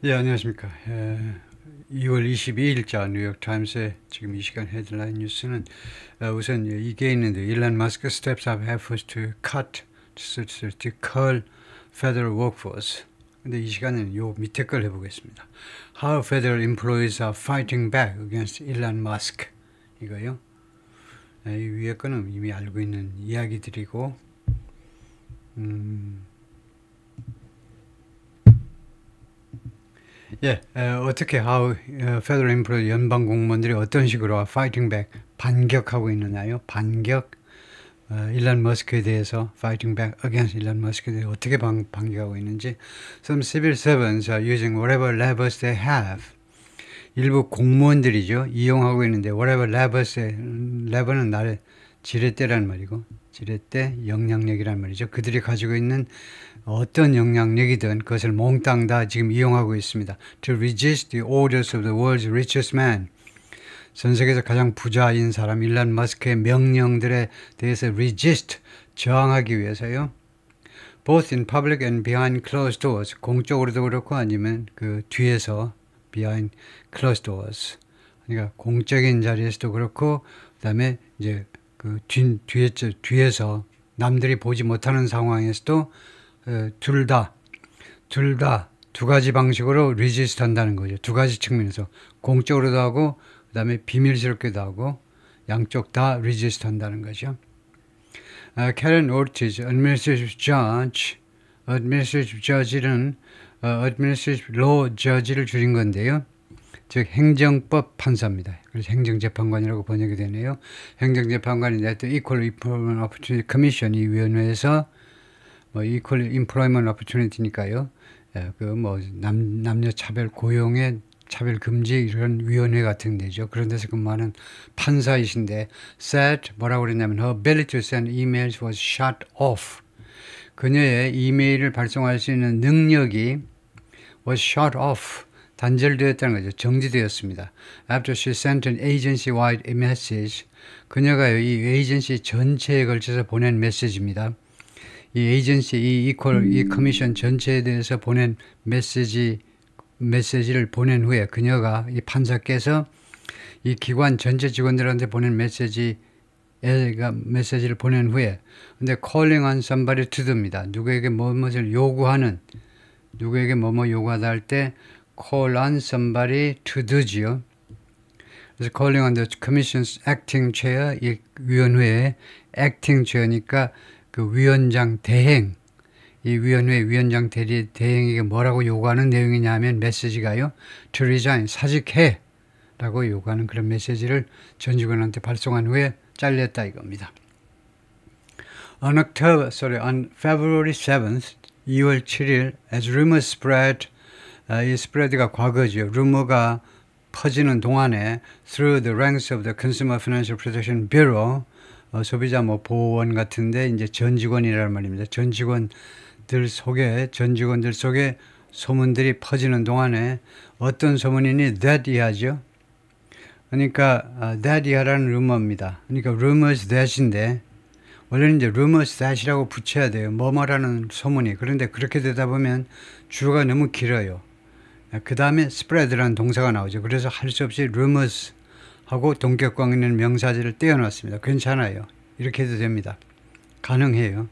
예, 안녕하십니까. 2월 22일자 뉴욕타임스의 지금 이 시간 헤드라인 뉴스는 우선 이게 있는데 일론 머스크 steps up efforts to cull federal workforce. 근데 이 시간은 요 밑에 걸 해보겠습니다. How federal employees are fighting back against Elon Musk. 이거요. 이 위에 거는 이미 알고 있는 이야기들이고 예, 어떻게 how federal employee 연방 공무원들이 어떤 식으로 fighting back 반격하고 있느냐요? 반격 일론 머스크에 대해서 fighting back against 일론 머스크에 대해서 어떻게 반격하고 있는지 some civil servants are using whatever levers they have 일부 공무원들이죠 이용하고 있는데 whatever levers lever는 나를 지렛대란 말이고 지렛대 영향력이란 말이죠. 그들이 가지고 있는 어떤 영향력이든 그것을 몽땅 다 지금 이용하고 있습니다. To resist the orders of the world's richest man. 전 세계에서 가장 부자인 사람 일론 머스크의 명령들에 대해서 resist, 저항하기 위해서요. Both in public and behind closed doors. 공적으로도 그렇고 아니면 그 뒤에서 behind closed doors. 그러니까 공적인 자리에서도 그렇고 그다음에 이제 그 뒤에서 남들이 보지 못하는 상황에서도 둘 다 두 가지 방식으로 리지스트 한다는 거죠. 두 가지 측면에서 공적으로도 하고 그다음에 비밀스럽게도 하고 양쪽 다 리지스트 한다는 거죠. Karen Ortiz, administrative judge는 administrative law judge를 줄인 건데요. 즉 행정법 판사입니다. 그래서 행정재판관이라고 번역이 되네요. 행정재판관인데 또 Equal Employment Opportunity Commission 이 위원회에서 Equal Employment Opportunity니까요. 그 남녀 차별 고용의 차별 금지 이런 위원회 같은 데죠. 그런 데서 근무하는 판사이신데 said 뭐라고 그랬냐면 her ability to send emails was shut off. 그녀의 이메일을 발송할 수 있는 능력이 was shut off. 단절되었다는 거죠. 정지되었습니다. After she sent an agency-wide message. 그녀가 이 에이전시 전체에 걸쳐서 보낸 메시지입니다. 이 에이전시, 이 커미션 전체에 대해서 보낸 메시지를 보낸 후에 그녀가 이 판사께서 이 기관 전체 직원들한테 보낸 메시지를 보낸 후에 근데 calling on somebody to do입니다. 누구에게 뭐뭇을 요구하는 누구에게 뭐뭐 요구하다 할 때 call on somebody to do지요. 그래서 calling on the commission's acting chair 이 위원회의 acting chair니까 그 위원장 대행 이 위원회 위원장 대행에게 뭐라고 요구하는 내용이냐면 메시지가요. to resign 사직해 라고 요구하는 그런 메시지를 전 직원한테 발송한 후에 잘렸다 이겁니다. On February 7th 2월 7일 as rumors spread 이 spread가 과거죠. 루머가 퍼지는 동안에 through the ranks of the Consumer Financial Protection Bureau 소비자 보호원 같은데 이제 전 직원이라는 말입니다. 전 직원들 속에 소문들이 퍼지는 동안에 어떤 소문이니 that 이하죠. 그러니까 that 이하라는 루머입니다. 그러니까 rumors that인데 원래는 이제 rumors that이라고 붙여야 돼요. 뭐뭐라는 소문이. 그런데 그렇게 되다 보면 주어가 너무 길어요. 그 다음에 spread라는 동사가 나오죠. 그래서 할 수 없이 rumors 하고 동격광 있는 명사절을 떼어놨습니다. 괜찮아요. 이렇게 해도 됩니다. 가능해요.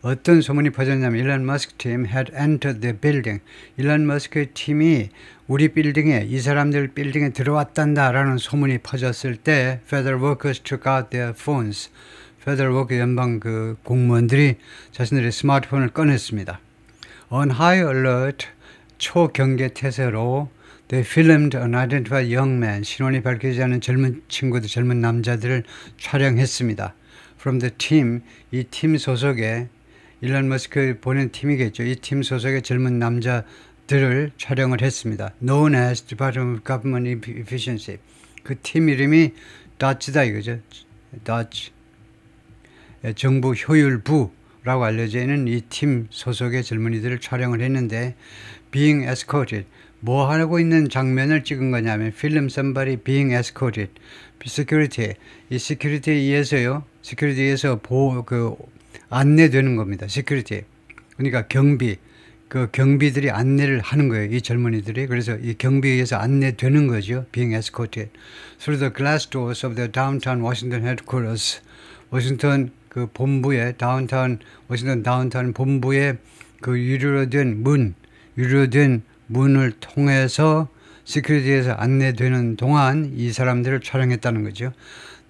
어떤 소문이 퍼졌냐면 일론 머스크 팀 had entered the building. 일론 머스크의 팀이 우리 빌딩에 이 사람들 빌딩에 들어왔단다라는 소문이 퍼졌을 때 federal workers took out their phones. federal worker 연방 그 공무원들이 자신들의 스마트폰을 꺼냈습니다. On high alert 초경계 태세로 They filmed an unidentified young man. 신원이 밝혀지지 않은 젊은 친구들, 젊은 남자들을 촬영했습니다. From the team, 이 팀 소속의 일론 머스크 보낸 팀이겠죠. 이 팀 소속의 젊은 남자들을 촬영을 했습니다. Known as Department of Government Efficiency. 그 팀 이름이 DOGE다 이거죠. DOGE. 정부 효율부라고 알려져 있는 이 팀 소속의 젊은이들을 촬영을 했는데 being escorted. 뭐 하고 있는 장면을 찍은 거냐면 film somebody being escorted. security. 이 security에서요. security에서 안내되는 겁니다. security. 그러니까 경비. 그 경비들이 안내를 하는 거예요. 이 젊은이들이. 그래서 이 경비에 의해서 안내되는 거죠. being escorted through the glass doors of the downtown Washington headquarters. 워싱턴 그 본부의 워싱턴 다운타운 본부의 그 유료된 문을 통해서 시큐리티에서 안내되는 동안 이 사람들을 촬영했다는 거죠.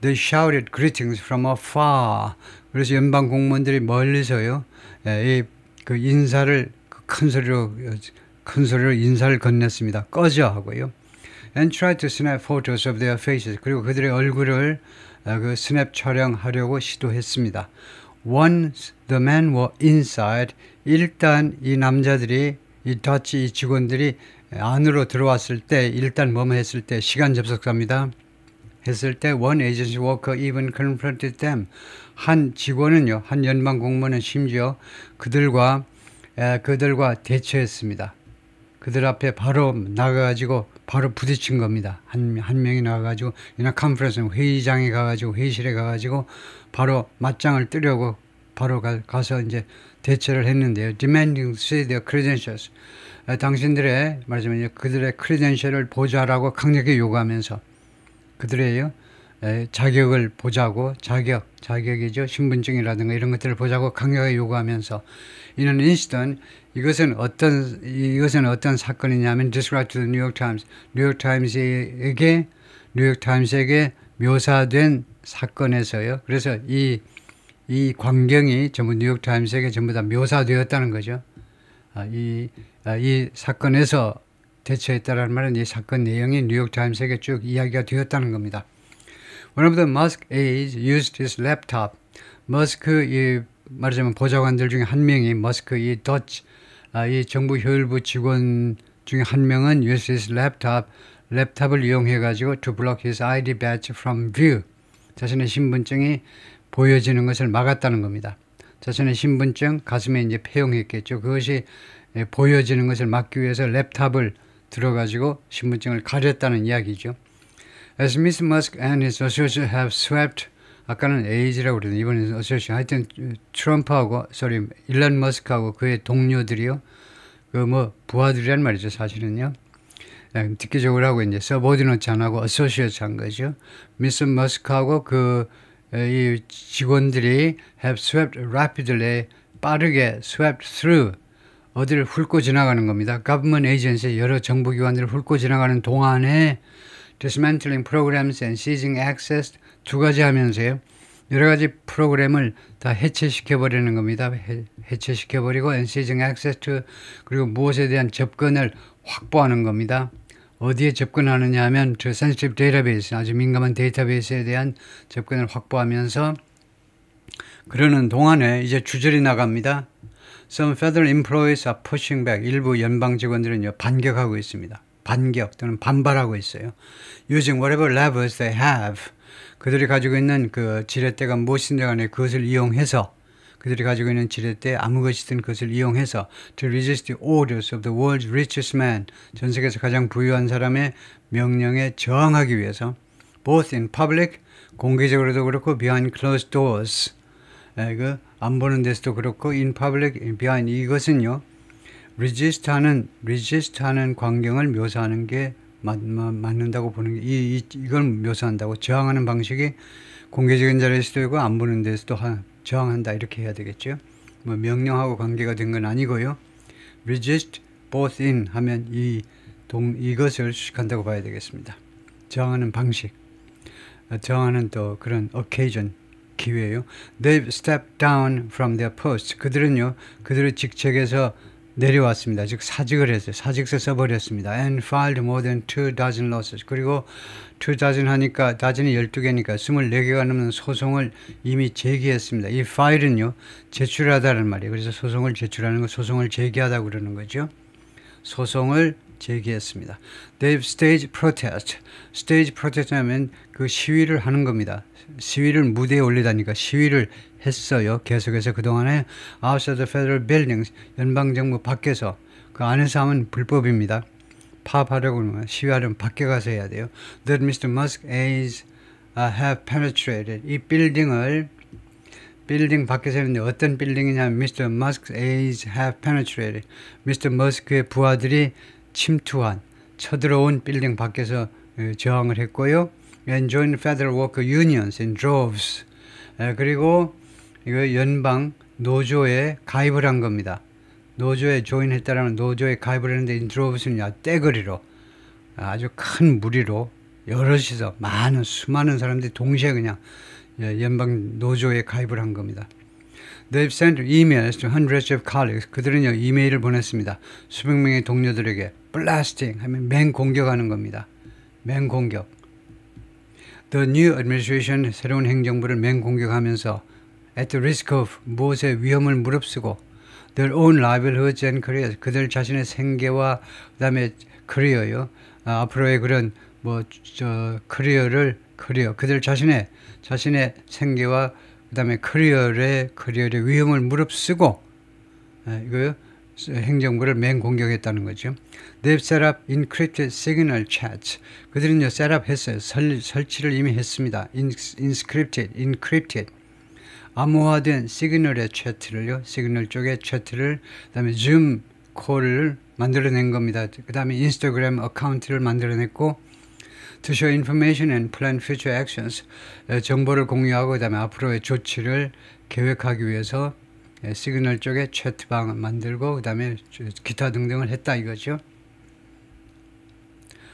They shouted greetings from afar. 그래서 연방 공무원들이 멀리서요, 그 인사를 큰 소리로 인사를 건넸습니다. 꺼져 하고요. And tried to snap photos of their faces. 그리고 그들의 얼굴을 그 스냅 촬영하려고 시도했습니다. Once the men were inside, 일단 이 남자들이 이 직원들이 안으로 들어왔을 때, 일단 뭐뭐 했을 때, 시간 접속사입니다. 했을 때 one agency worker even confronted them. 한 직원은요, 한 연방 공무원은 심지어 그들과 대처했습니다. 그들 앞에 바로 나가가지고 바로 부딪힌 겁니다. 한 명이 나가가지고 이나 컨퍼런스 회의장에 가가지고 회의실에 가가지고 바로 맞짱을 뜨려고 바로 가서 이제 대처를 했는데요. Demanding to see their credentials. 당신들의 말하자면 그들의 크리덴셜을 보자라고 강력히 요구하면서 그들의 자격을 보자고 자격이죠. 신분증이라든가 이런 것들을 보자고 강력하게 요구하면서 In an instant, 이것은 어떤 사건이냐면 described to the New York Times. 뉴욕 타임스에게 묘사된 사건에서요. 그래서 이 광경이 전부 뉴욕 타임스에게 전부 다 묘사되었다는 거죠. 이 사건에서 대처했다라는 말은 이 사건 내용이 뉴욕 타임스에게 쭉 이야기가 되었다는 겁니다. One of the Musk aides used his laptop. 머스크 말하자면 보좌관들 중에 한 명이 머스크 이 정부 효율부 직원 중에 한 명은 used his 랩탑을 이용해 가지고 to block his ID badge from view. 자신의 신분증이 보여지는 것을 막았다는 겁니다. 자신의 신분증 가슴에 이제 폐용했겠죠. 그것이 보여지는 것을 막기 위해서 랩탑을 들어가지고 신분증을 가렸다는 이야기죠. As Miss Musk and his associates have swept, 아까는 에이지라고 그러는데 이번에는 associate, 하여튼 일론 머스크하고 그의 동료들이요, 부하들이란 말이죠, 사실은요. 득기적으로 하고 이제 서보디너츠 안 하고 associates 한 거죠. 미스 머스크하고 이 직원들이 have swept rapidly, 빠르게 swept through, 어디를 훑고 지나가는 겁니다. Government agency, 여러 정부기관들을 훑고 지나가는 동안에 dismantling programs and seizing access, 두 가지 하면서요, 여러 가지 프로그램을 다 해체시켜버리는 겁니다. 해체시켜버리고 and seizing access to, 그리고 무엇에 대한 접근을 확보하는 겁니다. 어디에 접근하느냐 하면 to sensitive database, 아주 민감한 데이터베이스에 대한 접근을 확보하면서 그러는 동안에 이제 주절이 나갑니다. Some federal employees are pushing back. 일부 연방 직원들은요, 반격하고 있습니다. 반격 또는 반발하고 있어요. Using whatever levers they have. 그들이 가지고 있는 그 지렛대가 무엇인지 간에 그것을 이용해서, 그들이 가지고 있는 지렛대 아무것이든 그것을 이용해서 to resist the orders of the world's richest man, 전 세계에서 가장 부유한 사람의 명령에 저항하기 위해서 both in public, 공개적으로도 그렇고 behind closed doors, 안 보는 데서도 그렇고 in public, behind, 이것은요 resist하는 광경을 묘사하는 게 맞는다고 보는 게 이걸 묘사한다고. 저항하는 방식이 공개적인 자리에서도 있고 안 보는 데서도 저항한다, 이렇게 해야 되겠죠. 명령하고 관계가 된 건 아니고요. resist both in 하면 이것을 수식한다고 봐야 되겠습니다. 저항하는 방식, 저항하는 또 그런 occasion, 기회예요. They've stepped down from their posts. 그들은요, 그들의 직책에서 내려왔습니다. 즉 사직을 했어요. 사직서 써버렸습니다. And filed more than 24 lawsuits. 그리고 24 하니까 다진이 12개니까 24개가 넘는 소송을 이미 제기했습니다. 이 파일은요, 제출하다는 말이에요. 그래서 소송을 제출하는 거, 소송을 제기하다고 그러는 거죠. 소송을 제기했습니다. They've staged protest. Stage protest 하면 그 시위를 하는 겁니다. 시위를 무대에 올리다니까 시위를 했어요. 계속해서 그동안에 outside the federal buildings, 연방정부 밖에서, 그 안에서 하면 불법입니다. 파업하려고 그러면, 시위하려면 밖에 가서 해야 돼요. That Mr. Musk aides have penetrated. 이 빌딩을 빌딩 밖에서 했는데 어떤 빌딩이냐면 Mr. Musk's aides have penetrated. Mr. Musk의 부하들이 침투한, 쳐들어온 빌딩 밖에서 저항을 했고요. And joined federal worker unions in droves. 그리고 이거 연방 노조에 가입을 한 겁니다. 노조에 조인했다라는 노조에 가입을 했는데 in droves는 떼거리로 아주 큰 무리로 여럿이서 수많은 사람들이 동시에 그냥 연방 노조에 가입을 한 겁니다. They've sent emails to hundreds of colleagues. 그들은요 이메일을 보냈습니다. 수백 명의 동료들에게 blasting 하면 맹공격하는 겁니다. 맹공격. The new administration 새로운 행정부를 맹공격하면서 at the risk of 무엇의 위험을 무릅쓰고 their own livelihoods and careers 그들 자신의 생계와 그다음에 커리어요. 앞으로의 그런 커리어 그들 자신의 생계와 그다음에 커리어의 위험을 무릅쓰고 이거요 행정부를 맹공격했다는 거죠. They've set up encrypted signal chats. 그들은요 셋업했어요. 설치를 이미 했습니다. encrypted 암호화된 시그널의 채트를요 시그널 쪽의 채트를 그다음에 줌 콜을 만들어낸 겁니다. 그 다음에 인스타그램 어카운트를 만들어냈고 to show information and plan future actions 정보를 공유하고 그 다음에 앞으로의 조치를 계획하기 위해서 시그널 쪽에 채트방을 만들고 그 다음에 기타 등등을 했다 이거죠.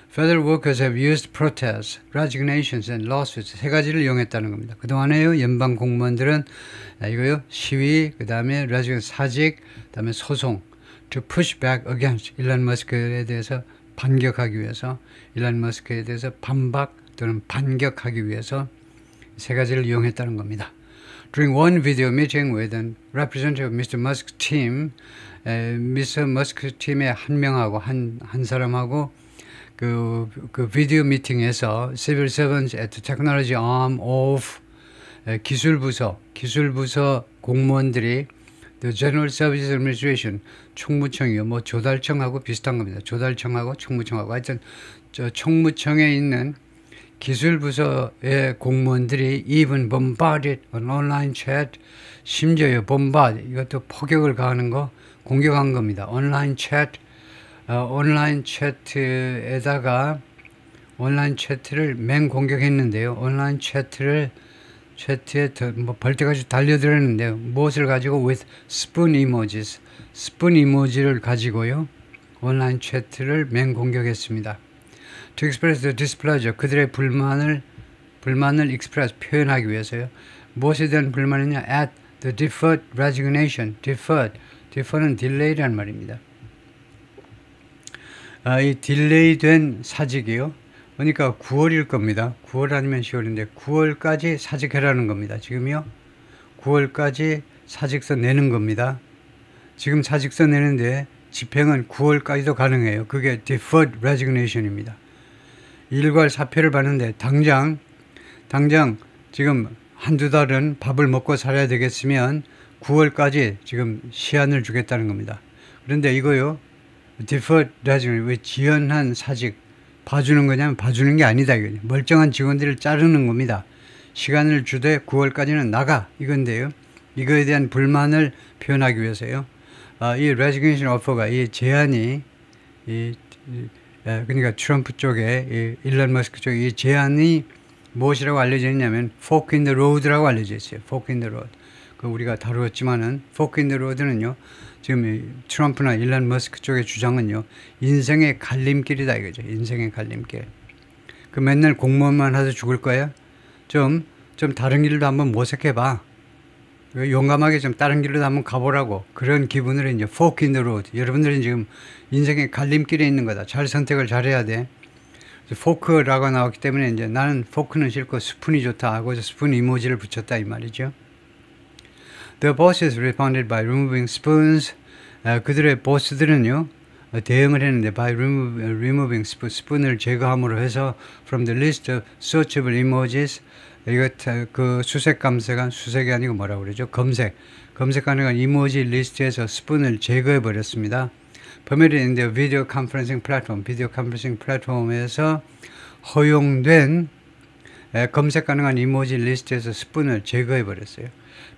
Federal workers have used protests, resignations and lawsuits 세 가지를 이용했다는 겁니다. 그동안에요 연방 공무원들은 이거요 시위 그 다음에 사직 그 다음에 소송 to push back against 일론 머스크에 대해서 반격하기 위해서 일론 머스크에 대해서 반박 또는 반격하기 위해서 세 가지를 이용했다는 겁니다. During one video meeting with a representative of Mr. Musk's team, Mr. Musk 팀의 한 명하고 한 사람하고 그 비디오 미팅에서 civil servants at the technology arm of 기술부서 공무원들이 The General Services Administration 총무청이요 조달청하고 비슷한 겁니다. 조달청하고 총무청하고 하여튼 총무청에 있는 기술부서의 공무원들이 even bombarded an online chat 심지어요 bombard 이것도 폭격을 가하는 거 공격한 겁니다. 온라인 채트에다가 온라인 채트를 맹공격했는데요. 온라인 채트에 벌떼같이 달려들었는데요. 무엇을 가지고 with spoon emojis 스푼 이모지를 가지고요. 온라인 채트를 맹공격했습니다. To express the displeasure 그들의 불만을 express 표현하기 위해서요. 무엇에 대한 불만이냐? At the deferred resignation. defer는 delay란 말입니다. 이 딜레이된 사직이요. 그러니까 9월일 겁니다. 9월 아니면 10월인데 9월까지 사직해라는 겁니다. 지금요. 9월까지 사직서 내는 겁니다. 지금 사직서 내는데 집행은 9월까지도 가능해요. 그게 deferred resignation입니다. 일괄 사표를 받는데 당장 지금 한두 달은 밥을 먹고 살아야 되겠으면 9월까지 지금 시한을 주겠다는 겁니다. 그런데 이거요. deferred resignation, 왜 지연한 사직 봐주는 거냐면 봐주는 게 아니다. 이거죠. 멀쩡한 직원들을 자르는 겁니다. 시간을 주되 9월까지는 나가 이건데요. 이거에 대한 불만을 표현하기 위해서요. 이 resignation offer가 이 제안이 그러니까 트럼프 쪽에 일론 머스크 쪽에 이 제안이 무엇이라고 알려져 있냐면 fork in the road라고 알려져 있어요. fork in the road. 그 우리가 다루었지만은 fork in the road는요. 지금 트럼프나 일론 머스크 쪽의 주장은요. 인생의 갈림길이다 이거죠. 인생의 갈림길. 그 맨날 공무원만 해서 죽을 거야? 좀 다른 길도 한번 모색해봐. 용감하게 좀 다른 길로 한번 가보라고. 그런 기분으로 이제 fork in the road. 여러분들은 지금 인생의 갈림길에 있는 거다. 잘 선택을 잘해야 돼. 포크라고 나왔기 때문에 이제 나는 포크는 싫고 스푼이 좋다 하고 스푼 이모지를 붙였다 이 말이죠. The bosses responded by removing spoons. 그들의 보스들은요 대응을 했는데 by removing 스푼을 제거함으로 해서 from the list of searchable emojis. 이거 그 수색 감색한 수색이 아니고 뭐라고 그러죠? 검색 가능한 이모지 리스트에서 스푼을 제거해 버렸습니다. Permitted in the video conferencing platform. 비디오 컨퍼런싱 플랫폼에서 허용된 검색 가능한 이모지 리스트에서 스푼을 제거해 버렸어요.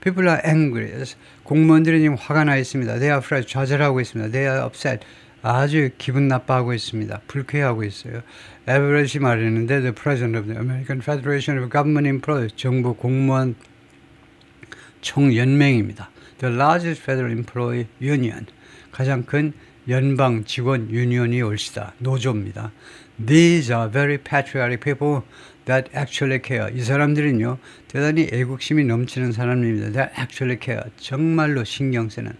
People are angry. 공무원들이 지금 화가 나 있습니다. They are afraid. 좌절하고 있습니다. They are upset. 아주 기분 나빠하고 있습니다. 불쾌하고 있어요. 에버렛이 말했는데 The President of the American Federation of Government Employees, 정부 공무원 총연맹입니다. The largest federal employee union, 가장 큰 연방 직원 유니온이 올시다. 노조입니다. These are very patriotic people that actually care. 이 사람들은요, 대단히 애국심이 넘치는 사람입니다. That actually care. 정말로 신경 쓰는.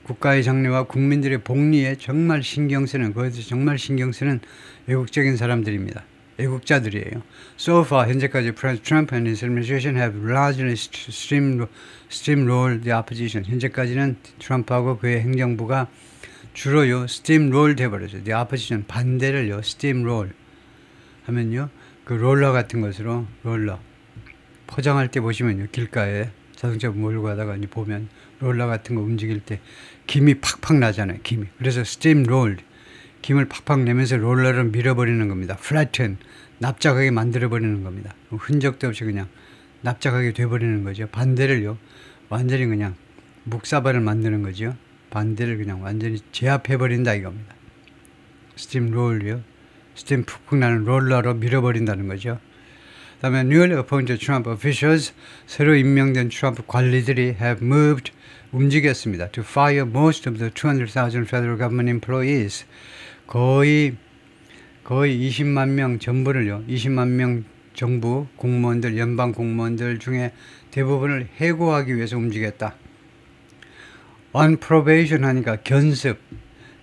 국가의 장래와 국민들의 복리에 정말 신경 쓰는, 거기서 정말 신경 쓰는 애국적인 사람들입니다. 애국자들이에요. So far, 현재까지 President Trump and his administration have largely steamrolled the opposition. 현재까지는 트럼프하고 그의 행정부가 주로요, steamroll 돼버렸어요. The opposition, 반대를요, steamroll 하면요, 그 롤러 같은 것으로, 롤러. 포장할 때 보시면요, 길가에 자동차 몰고 가다가 이제 보면 롤러 같은 거 움직일 때 김이 팍팍 나잖아요, 김이. 그래서 steamrolled. 김을 팍팍 내면서 롤러를 밀어버리는 겁니다. flatten, 납작하게 만들어버리는 겁니다. 흔적도 없이 그냥 납작하게 돼버리는 거죠. 반대를요, 완전히 그냥 묵사발을 만드는 거죠. 반대를 그냥 완전히 제압해버린다 이겁니다. steamroll요. 스팀 푹푹 나는 롤러로 밀어버린다는 거죠. 그 다음에 newly appointed Trump officials, 새로 임명된 트럼프 관리들이 have moved, 움직였습니다. to fire most of the 200,000 federal government employees. 거의 20만 명 전부를요, 20만 명 정부 공무원들, 연방 공무원들 중에 대부분을 해고하기 위해서 움직였다. on probation 하니까 견습.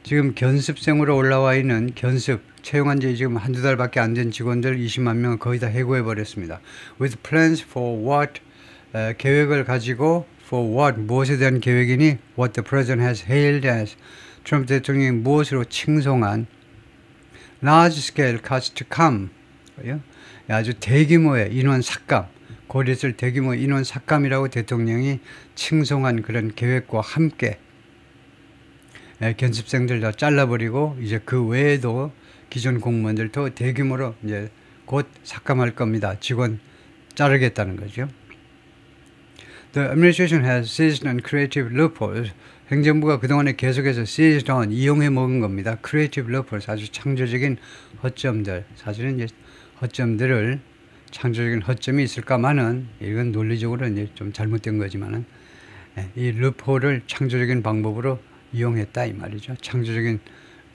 지금 견습생으로 올라와 있는 견습, 채용한 지 지금 한두 달밖에 안 된 직원들 20만 명을 거의 다 해고해 버렸습니다. with plans for what, 계획을 가지고 for what, 무엇에 대한 계획이니 what the president has hailed as, 트럼프 대통령이 무엇으로 칭송한 large scale cuts to come, 아주 대규모의 인원 삭감, 곧 있을 대규모 인원 삭감이라고 대통령이 칭송한 그런 계획과 함께 견습생들 다 잘라버리고 이제 그 외에도 기존 공무원들도 대규모로 이제 곧 삭감할 겁니다. 직원 자르겠다는 거죠. The administration has seized on creative loopholes. 행정부가 그동안에 계속해서 seized on, 이용해 먹은 겁니다. creative loopholes, 아주 창조적인 허점들. 사실은 이제 허점들을, 창조적인 허점이 있을까마는 이건 논리적으로 이제 좀 잘못된 거지만은 이 루프홀을 창조적인 방법으로 이용했다 이 말이죠. 창조적인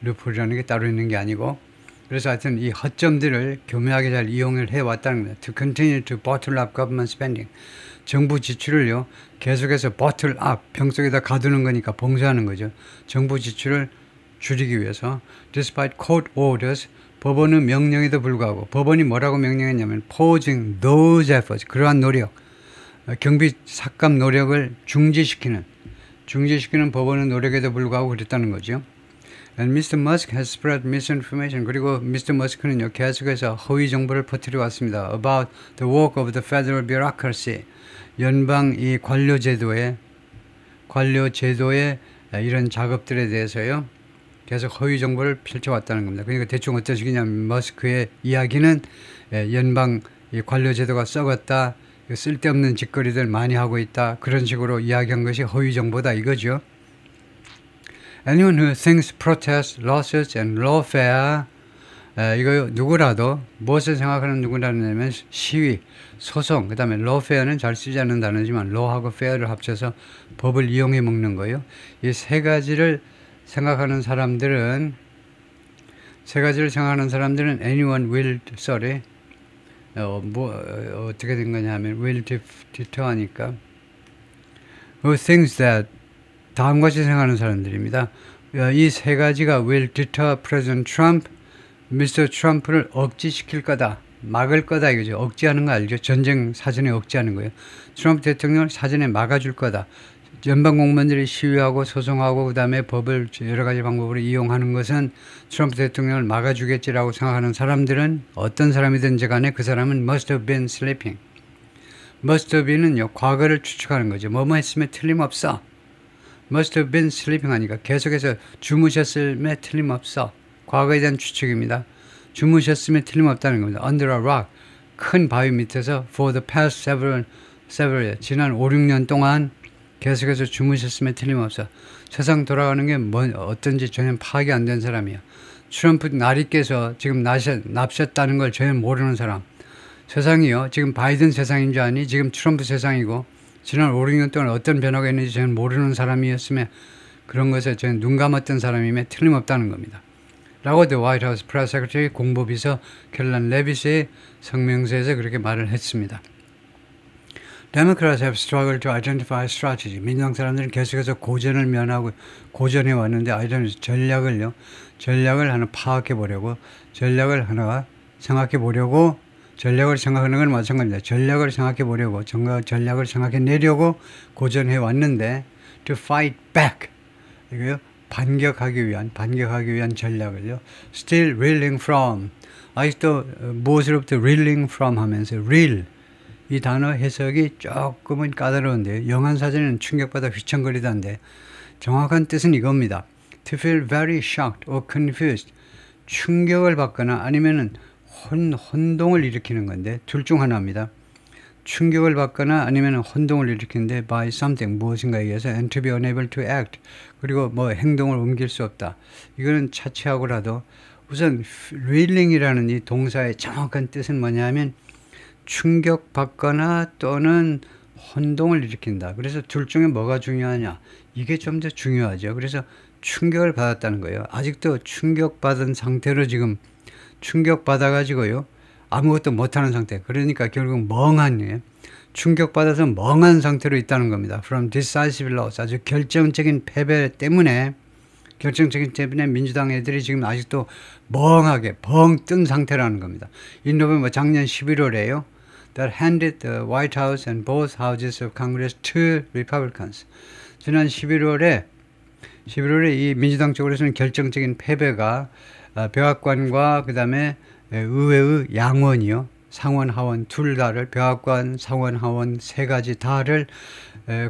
루프홀이라는 게 따로 있는 게 아니고, 그래서 하여튼 이 허점들을 교묘하게 잘 이용을 해왔다는 겁니다. To continue to bottle up government spending. 정부 지출을요, 계속해서 bottle up, 병 속에다 가두는 거니까 봉쇄하는 거죠. 정부 지출을 줄이기 위해서. Despite court orders, 법원의 명령에도 불구하고, 법원이 뭐라고 명령했냐면 pausing those efforts, 그러한 노력, 경비 삭감 노력을 중지시키는 법원의 노력에도 불구하고 그랬다는 거죠. And Mr. Musk has spread misinformation. 그리고 Mr. Musk는요, 계속해서 허위 정보를 퍼뜨려 왔습니다. About the work of the federal bureaucracy. 연방 이 관료 제도의 이런 작업들에 대해서요, 계속 허위 정보를 펼쳐왔다는 겁니다. 그러니까 대충 어떤 식이냐면 머스크의 이야기는 연방 이 관료 제도가 썩었다, 쓸데없는 짓거리들 많이 하고 있다, 그런 식으로 이야기한 것이 허위 정보다 이거죠. Anyone who thinks protests, lawsuits and lawfare, 이거 누구라도, 무엇을 생각하는 누구라냐면 시위, 소송, 그 다음에 lawfare는 잘 쓰지 않는 단어지만 law하고 fair를 합쳐서 법을 이용해 먹는 거예요. 이 세 가지를 생각하는 사람들은 anyone will, 어떻게 된 거냐 하면 will deter 하니까 who thinks that, 다음과 같이 생각하는 사람들입니다. 이 세 가지가 will deter President Trump, Mr. Trump를 억지시킬 거다, 막을 거다 이거죠. 억지하는 거 알죠? 전쟁 사전에 억지하는 거예요. 트럼프 대통령을 사전에 막아줄 거다. 연방 공무원들이 시위하고 소송하고 그 다음에 법을 여러 가지 방법으로 이용하는 것은 트럼프 대통령을 막아주겠지라고 생각하는 사람들은 어떤 사람이든지 간에 그 사람은 must have been sleeping. must have been은요, 과거를 추측하는 거죠. 뭐뭐 했으면 틀림없어. must have been sleeping 하니까 계속해서 주무셨음에 틀림없어. 과거에 대한 추측입니다. 주무셨음에 틀림없다는 겁니다. under a rock, 큰 바위 밑에서 for the past several years. 지난 5, 6년 동안 계속해서 주무셨음에 틀림없어. 세상 돌아가는 게 어떤지 전혀 파악이 안 된 사람이야. 트럼프 나리께서 지금 납셨다는 걸 전혀 모르는 사람. 세상이요. 지금 바이든 세상인 줄 아니? 지금 트럼프 세상이고 지난 5, 6년 동안 어떤 변화가 있는지 저는 모르는 사람이었으면 그런 것에 저는 눈 감았던 사람임에 틀림없다는 겁니다. 라고 The White House Press Secretary 공보비서 켈런 레빗의 성명서에서 그렇게 말을 했습니다. Democrats have struggled to identify strategy. 민주당 사람들은 계속해서 고전을 면하고 고전해 왔는데 전략을 하나 파악해 보려고 전략을 하나 생각해 보려고 전략을 생각하는 건 마찬가지입니다. 전략을 생각해 보려고 전략을 생각해 내려고 고전해 왔는데 to fight back 이거요 반격하기 위한 전략을요. Still reeling from 아직도 무엇으로부터 reeling from 하면서 reel 이 단어 해석이 조금은 까다로운데 영한사전에는 충격받아 휘청거리던데 정확한 뜻은 이겁니다. To feel very shocked or confused 충격을 받거나 아니면은 혼동을 일으키는 건데 둘 중 하나입니다. 충격을 받거나 아니면 혼동을 일으키는데 by something 무엇인가에 의해서 and to be unable to act 그리고 뭐 행동을 옮길 수 없다. 이거는 차치하고라도 우선 reeling이라는 이 동사의 정확한 뜻은 뭐냐면 충격받거나 또는 혼동을 일으킨다. 그래서 둘 중에 뭐가 중요하냐? 이게 좀 더 중요하죠. 그래서 충격을 받았다는 거예요. 아직도 충격받은 상태로 지금 충격받아가지고요. 아무것도 못하는 상태. 그러니까 결국 멍한, 충격받아서 멍한 상태로 있다는 겁니다. From decisive loss. 아주 결정적인 패배 때문에 민주당 애들이 지금 아직도 멍하게 벙 뜬 상태라는 겁니다. 이 노벨 작년 11월에요. That handed the White House and both houses of Congress to Republicans. 지난 11월에 이 민주당 쪽으로서는 결정적인 패배가 백악관과 그 다음에 의회의 양원이요. 상원, 하원 둘 다를 백악관, 상원, 하원 세 가지 다를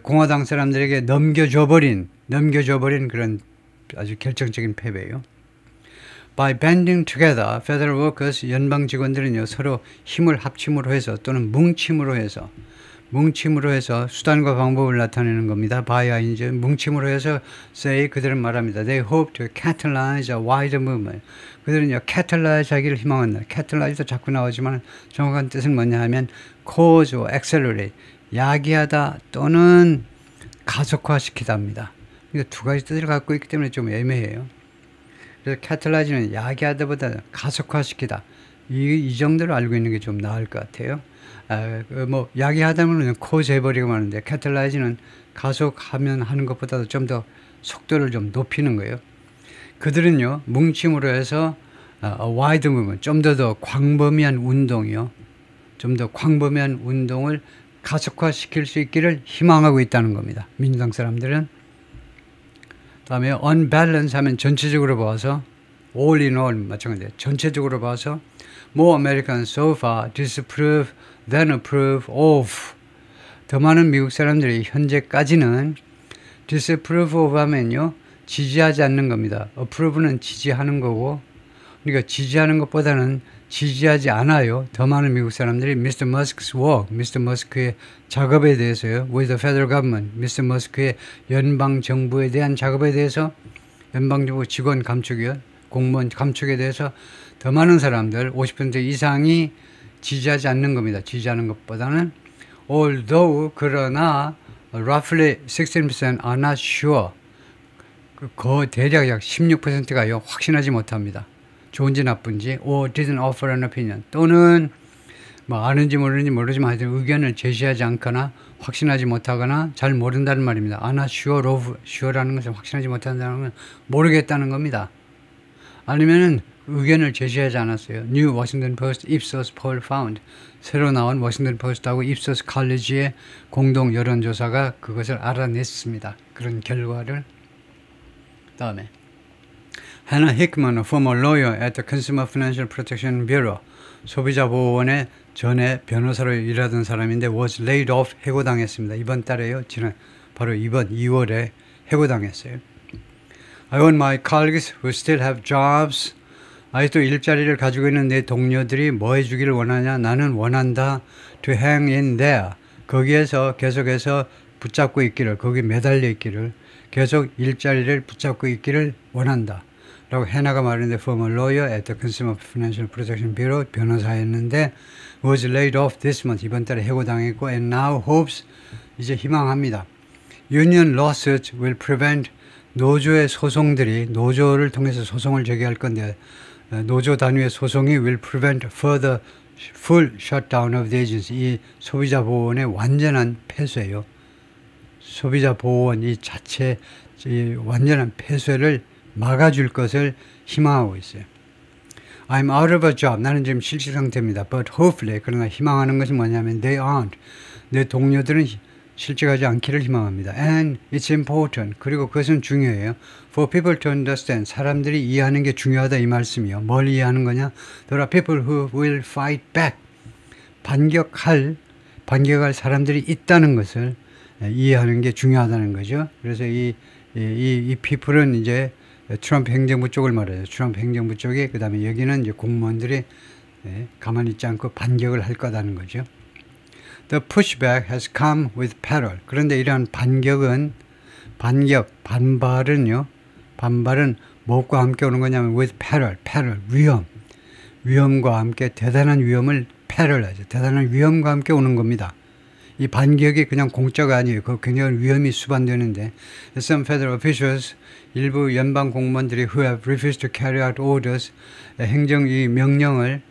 공화당 사람들에게 넘겨줘버린 그런 아주 결정적인 패배예요. By banding together, federal workers, 연방 직원들은요, 서로 힘을 합침으로 해서 또는 뭉침으로 해서 수단과 방법을 나타내는 겁니다. by 이제 뭉침으로 해서 say 그들은 말합니다. They hope to catalyze a wider movement. 그들은요, catalyze 하기를 희망한다. catalyze도 자꾸 나오지만 정확한 뜻은 뭐냐 하면 cause or accelerate, 야기하다 또는 가속화시키다입니다. 그러니까 두 가지 뜻을 갖고 있기 때문에 좀 애매해요. 그래서 catalyze는 야기하다보다 가속화시키다. 이 정도로 알고 있는 게 좀 나을 것 같아요. 야기하다면 cause 해버리고 마는데 catalyze는 가속하면 하는 것보다도 좀 더 속도를 좀 높이는 거예요. 그들은요, 뭉침으로 해서 wide movement, 좀 더 광범위한 운동이요. 좀 더 광범위한 운동을 가속화시킬 수 있기를 희망하고 있다는 겁니다. 민주당 사람들은. 다음에 unbalance 하면 전체적으로 봐서 all in all 마찬가지예요. 전체적으로 봐서 more Americans so far disapprove than approve of. 더 많은 미국 사람들이 현재까지는 disapprove of 하면요, 지지하지 않는 겁니다. approve는 지지하는 거고, 그러니까 지지하는 것보다는 지지하지 않아요. 더 많은 미국 사람들이 Mr. Musk's work, Mr. Musk의 작업에 대해서요, with the federal government, Mr. Musk의 연방 정부에 대한 작업에 대해서, 연방 정부 직원 감축이요, 공무원 감축에 대해서 더 많은 사람들 50% 이상이 지지하지 않는 겁니다. 지지하는 것보다는 although 그러나 roughly 16% are not sure. 대략 약 16%가요 확신하지 못합니다. 좋은지 나쁜지 or didn't offer an opinion 또는 아는지 모르는지 모르지만 하여튼 의견을 제시하지 않거나 확신하지 못하거나 잘 모른다는 말입니다. are not sure of sure라는 것은 확신하지 못한다는 건 모르겠다는 겁니다. 아니면은 의견을 제시하지 않았어요. New Washington Post Ipsos poll found. 새로 나온 워싱턴 포스트하고 입소스 칼리지의 공동 여론조사가 그것을 알아냈습니다. 그런 결과를. 다음에 Hannah Hickman, a former lawyer at the Consumer Financial Protection Bureau, 소비자보호원의 전에 변호사로 일하던 사람인데 was laid off, 해고당했습니다. 이번 달에요. 바로 이번 2월에 해고당했어요. I want my colleagues who still have jobs. 아직도 일자리를 가지고 있는 내 동료들이 뭐 해주기를 원하냐? 나는 원한다. To hang in there. 거기에서 계속해서 붙잡고 있기를, 거기 매달려 있기를, 계속 일자리를 붙잡고 있기를 원한다 라고 해나가 말했는데, former lawyer at the Consumer Financial Protection Bureau, 변호사였는데 was laid off this month, 이번 달에 해고당했고, and now hopes, 이제 희망합니다. Union lawsuits will prevent, 노조의 소송들이, 노조를 통해서 소송을 제기할 건데, 노조 단위의 소송이 will prevent further full shutdown of the agency, 이 소비자 보호원의 완전한 폐쇄예요. 소비자 보호원 이 자체 이 완전한 폐쇄를 막아줄 것을 희망하고 있어요. I'm out of a job. 나는 지금 실직 상태입니다. But hopefully, 그러나 희망하는 것이 뭐냐면 they aren't. 내 동료들은 실직하지 않기를 희망합니다. And it's important. 그리고 그것은 중요해요. For people to understand. 사람들이 이해하는 게 중요하다 이 말씀이요. 뭘 이해하는 거냐? There are people who will fight back. 반격할 사람들이 있다는 것을 이해하는 게 중요하다는 거죠. 그래서 이 people은 이제 트럼프 행정부 쪽을 말해요. 트럼프 행정부 쪽에, 그 다음에 여기는 이제 공무원들이 가만히 있지 않고 반격을 할 거다는 거죠. The pushback has come with peril. 그런데 이러한 반발은 무엇과 함께 오는 거냐면 with peril, 위험과 함께 대단한 위험을 peril하죠. 대단한 위험과 함께 오는 겁니다. 이 반격이 그냥 공짜가 아니에요. 그 굉장히 위험이 수반되는데, some federal officials, 일부 연방 공무원들이 who have refused to carry out orders, 행정 이 명령을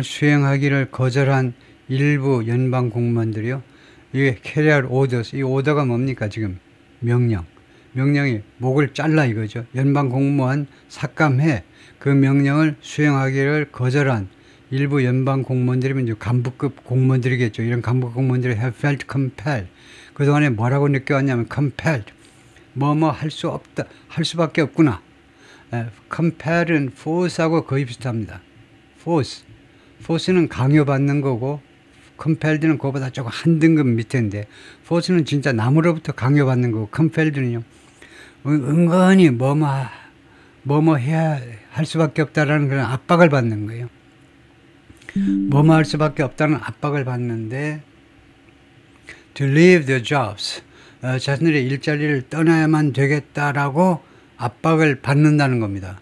수행하기를 거절한 일부 연방 공무원들이요. 이게 carry out orders, 이 오더가 뭡니까 지금? 명령이 목을 잘라 이거죠. 연방 공무원 삭감해. 그 명령을 수행하기를 거절한 일부 연방 공무원들이면 이제 간부급 공무원들이겠죠. 이런 간부급 공무원들이 have felt compelled. 그동안에 뭐라고 느껴왔냐면 compelled. 할 수 없다. 할 수밖에 없구나. compelled은 force하고 거의 비슷합니다. force는 강요받는 거고 compelled는 그거보다 조금 한 등급 밑인데 force는 진짜 남으로부터 강요받는 거고 compelled는요. 은근히 해야 할 수밖에 없다라는 그런 압박을 받는 거예요. 할 수밖에 없다는 압박을 받는데 to leave their jobs, 자신들의 일자리를 떠나야만 되겠다라고 압박을 받는다는 겁니다.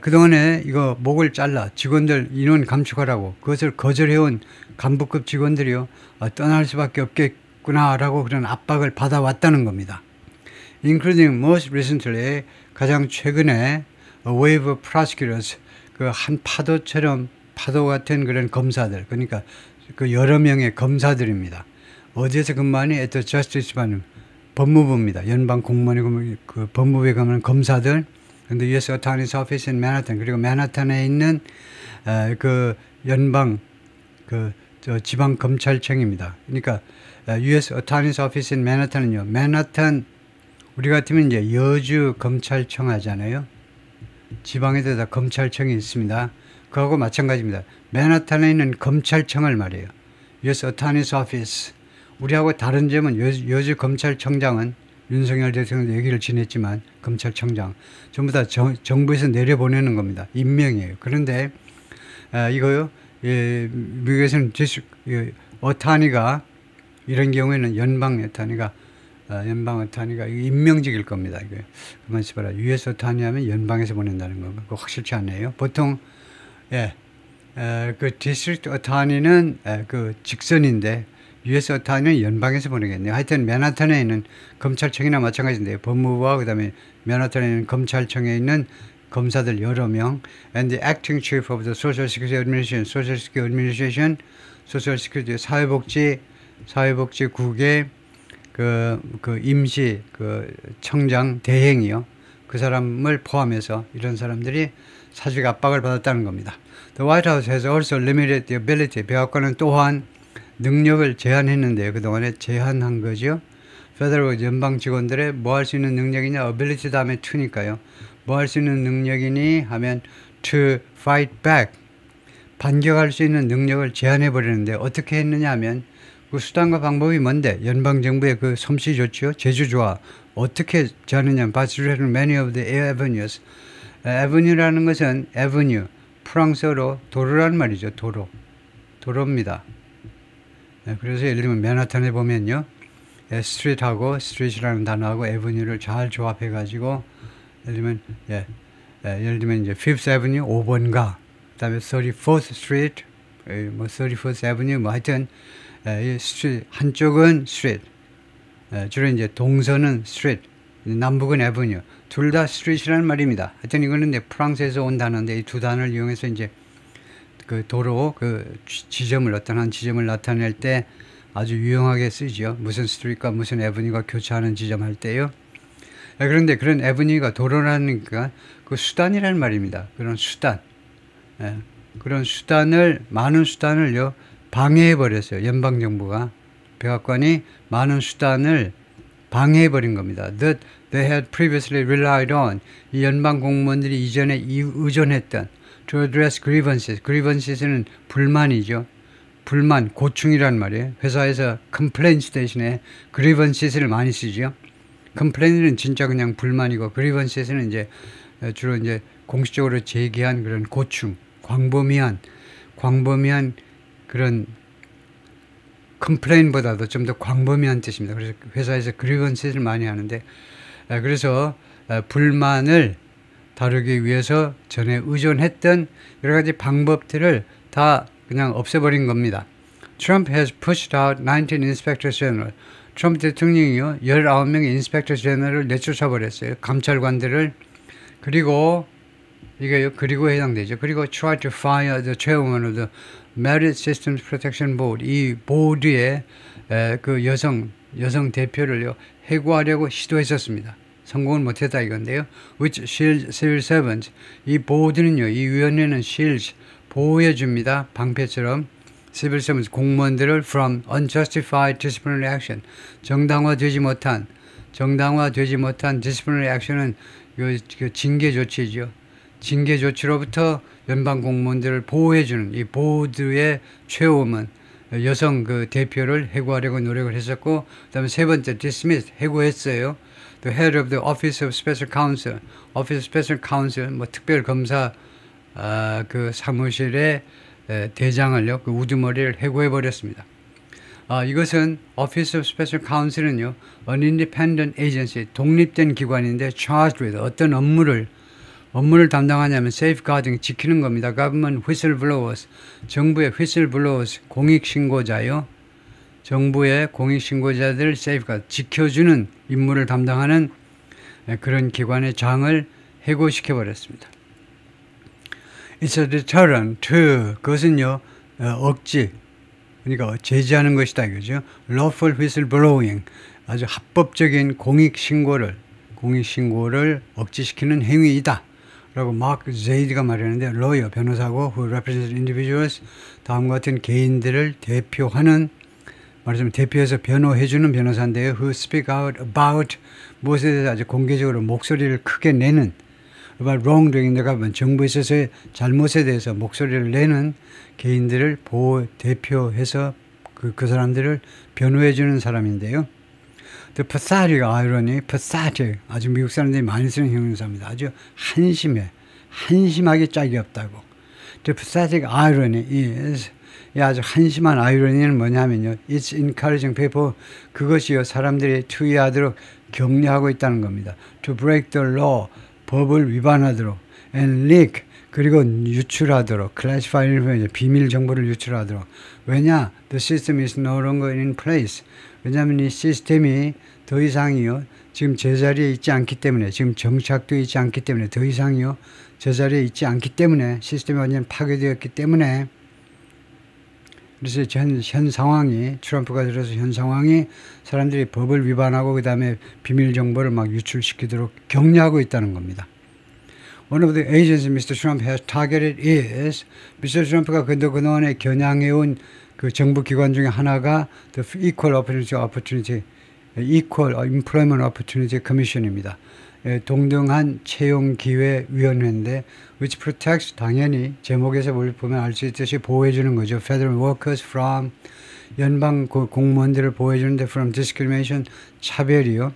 그동안에 이거 목을 잘라 직원들 인원 감축하라고 그것을 거절해온 간부급 직원들이요 떠날 수밖에 없겠구나라고 그런 압박을 받아왔다는 겁니다. Including most recently, 가장 최근에 a wave of prosecutors, 그 한 파도 같은 그런 검사들, 그러니까 그 여러 명의 검사들입니다. 어디에서 근무하니? at the Justice Department, 법무부입니다. 연방 공무원이 그 법무부에 가면 검사들, 근데 US Attorney's Office in Manhattan, 그리고 맨하탄에 있는 그 연방 지방 검찰청입니다. 그러니까 US Attorney's Office in Manhattan은요, 맨하탄 우리 같으면 이제 여주 검찰청 하잖아요. 지방에도 다 검찰청이 있습니다. 그하고 마찬가지입니다. 맨하탄에 있는 검찰청을 말해요. US Attorney's Office. 우리하고 다른 점은 여주 검찰청장은 윤석열 대통령도 얘기를 지냈지만 검찰청장 전부 다 정부에서 내려보내는 겁니다. 임명이에요. 그런데 이거요, 미국에서는 어타니가 이런 경우에는 연방 어타니가 임명직일 겁니다. 이거 가만 있어봐라. US 어타니 하면 연방에서 보낸다는 거. 그거 확실치 않네요. 보통 그 디스트릭트 어타니는 그 직선인데 US 어타니는 연방에서 보내겠네요. 하여튼 맨하탄에 있는 검찰청이나 마찬가지인데요. 법무부와 그다음에 맨하탄에 있는 검찰청에 있는 검사들 여러 명, and the acting chief of the Social Security Administration, Social Security Administration, Social Security 사회복지국의 그 임시 그 청장 대행이요. 그 사람을 포함해서 이런 사람들이 사직 압박을 받았다는 겁니다. The White House has also limited the ability. 백악관은 또한 능력을 제한했는데요. 그동안에 제한한 거죠. 페더럴 연방 직원들의 뭐 할 수 있는 능력이냐? ability 다음에 to니까요. 뭐 할 수 있는 능력이니 하면 to fight back. 반격할 수 있는 능력을 제한해 버리는데 어떻게 했느냐 하면 그 수단과 방법이 뭔데? 연방정부의 그 솜씨 좋죠? 제주 좋아. 어떻게 제하느냐? But many of the avenues. avenue라는 것은 avenue. 프랑스어로 도로라는 말이죠. 도로입니다. 그래서 예를 들면 맨하탄에 보면요. 스트리트하고 스트리트라는 단어하고 에버뉴를 잘 조합해 가지고 예를 들면 예를 들면 이제 Fifth Avenue 5번가 그다음에 34th Street 뭐 31st Avenue 뭐 하여튼 이 스트리트 한쪽은 스트리트 주로 이제 동서는 스트리트 남북은 에버뉴 둘 다 스트리트라는 말입니다. 하여튼 이거는 이제 프랑스에서 온 단어인데 이 두 단어를 이용해서 이제 그 도로 그 지점을 어떤 한 지점을 나타낼 때 아주 유용하게 쓰죠. 무슨 스트리트가 무슨 에버뉴가 교차하는 지점 할 때요. 그런데 그런 에버뉴가 도로라니까 그 수단이라는 말입니다. 그런 수단. 그런 수단을 많은 수단을요 방해해 버렸어요. 연방 정부가 백악관이 많은 수단을 방해해 버린 겁니다. That they had previously relied on 이 연방 공무원들이 이전에 의존했던 to address grievances. grievantes는 불만이죠. 불만, 고충이란 말이에요. 회사에서 complaints 대신에 grievantes를 많이 쓰죠. complaint은 진짜 그냥 불만이고 grievantes는 이제 주로 이제 공식적으로 제기한 그런 고충, 광범위한 그런 complaint보다도 좀 더 광범위한 뜻입니다. 그래서 회사에서 grievance를 많이 하는데 그래서 불만을 다루기 위해서 전에 의존했던 여러 가지 방법들을 다 그냥 없애버린 겁니다. Trump has pushed out 19 inspectors general. 트럼프 대통령이요 19명의 인스펙터 제너럴을 내쫓아버렸어요. 감찰관들을. 그리고 이게 그리고 해당되죠. 그리고 try to fire the chairwoman of the Merit Systems Protection Board. 이 보드의 그 여성 대표를요 해고하려고 시도했었습니다. 성공을 못했다 이건데요. Which shields civil servants. 이 보드는요, 이 위원회는 shields 보호해 줍니다. 방패처럼 civil servants 공무원들을 from unjustified disciplinary action. 정당화되지 못한 disciplinary action은 그 징계 조치죠. 징계 조치로부터 연방 공무원들을 보호해 주는 이 보드의 최고는 여성 그 대표를 해고하려고 노력을 했었고, 그다음에 세 번째 dismiss 해고했어요. The head of the Office of Special Counsel, Office of Special Counsel, 뭐 특별 검사 그 사무실의 대장을요, 그 우두머리를 해고해 버렸습니다. 이것은 Office of Special Counsel은요, an independent agency, 독립된 기관인데 charged with 어떤 업무를 담당하냐면 safeguarding, 지키는 겁니다. Government whistleblowers, 정부의 whistleblowers, 공익신고자요. 정부의 공익신고자들을 safeguard, 지켜주는 임무를 담당하는 그런 기관의 장을 해고시켜버렸습니다. It's a deterrent to, 그것은요, 억지, 그러니까 제지하는 것이다 이거죠. Lawful whistleblowing, 아주 합법적인 공익신고를 억지시키는 행위이다 라고 마크 제이드가 말했는데, lawyer, 변호사고 who represents individuals, 다음과 같은 개인들을 대표하는, 말하자면 대표해서 변호해주는 변호사인데요. who speak out about, 무엇에 대해서 아주 공개적으로 목소리를 크게 내는, about wrongdoing인데가 정부에 있어서의 잘못에 대해서 목소리를 내는 개인들을 대표해서 그 사람들을 변호해주는 사람인데요. The pathetic irony, pathetic, 아주 미국 사람들이 많이 쓰는 형용사입니다. 아주 한심하게 짝이 없다고. The pathetic irony is, 이 아주 한심한 아이러니는 뭐냐면요, it's encouraging people, 그것이요 사람들이 투의하도록 격려하고 있다는 겁니다. To break the law, 법을 위반하도록, and leak, 그리고 유출하도록, classify, 비밀 정보를 유출하도록. 왜냐? The system is no longer in place. 왜냐하면 이 시스템이 더 이상이요, 지금 제자리에 있지 않기 때문에, 지금 정착되어 있지 않기 때문에, 더 이상이요 제자리에 있지 않기 때문에, 시스템이 완전 파괴되었기 때문에, 그래서 현 상황이, 트럼프가 들어서 현 상황이 사람들이 법을 위반하고 그 다음에 비밀 정보를 막 유출시키도록 격려하고 있다는 겁니다. One of the agencies Mr. Trump has targeted is, Mr. Trump가 그동안에 겨냥해온 그 정부 기관 중에 하나가 the Equal Employment Opportunity Commission입니다. 동등한 채용기회위원회인데, which protects, 당연히 제목에서 보면 알 수 있듯이 보호해주는 거죠. Federal workers from, 연방 공무원들을 보호해주는데 from discrimination, 차별이요.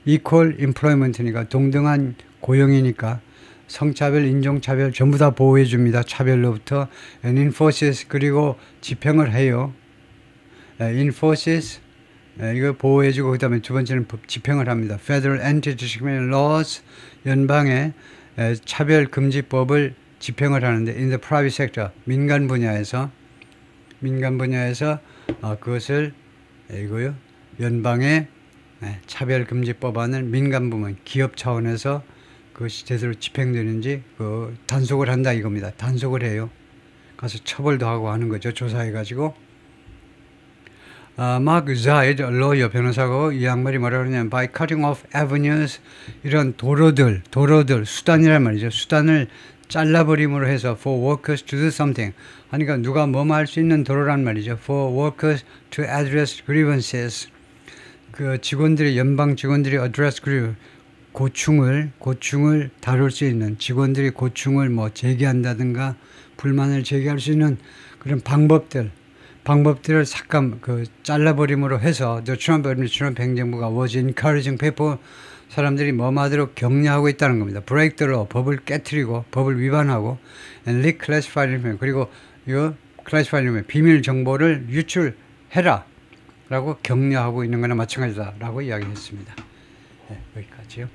Equal employment니까 동등한 고용이니까 성차별, 인종차별 전부 다 보호해줍니다. 차별로부터. And enforces, 그리고 집행을 해요. enforces 이거 보호해주고 그 다음에 두 번째는 집행을 합니다. Federal Anti-Discrimination Laws 연방의 차별금지법을 집행을 하는데 in the private sector 민간 분야에서 그것을 이거요 연방의 차별금지법안을 민간 부문 기업 차원에서 그것이 제대로 집행되는지 그 단속을 한다 이겁니다. 단속을 해요. 가서 처벌도 하고 하는 거죠. 조사해가지고. 마크 자이드 로이어 변호사고 이 양반이 뭐라 그러냐면 by cutting off avenues 이런 도로들 수단이란 말이죠. 수단을 잘라버림으로 해서 for workers to do something 하니까 누가 뭐뭐 할 수 있는 도로란 말이죠. for workers to address grievances 그 직원들이 연방 직원들이 address 고충을 다룰 수 있는 직원들이 고충을 뭐 제기한다든가 불만을 제기할 수 있는 그런 방법들을 삭감 잘라버림으로 해서 the Trump administration 행정부가 was encouraging people 사람들이 뭐하도록 격려하고 있다는 겁니다. break the law 법을 깨트리고 법을 위반하고 and leak classified information 그리고 이 classified information 비밀 정보를 유출해라 라고 격려하고 있는 거나 마찬가지다 라고 이야기했습니다. 네, 여기까지요.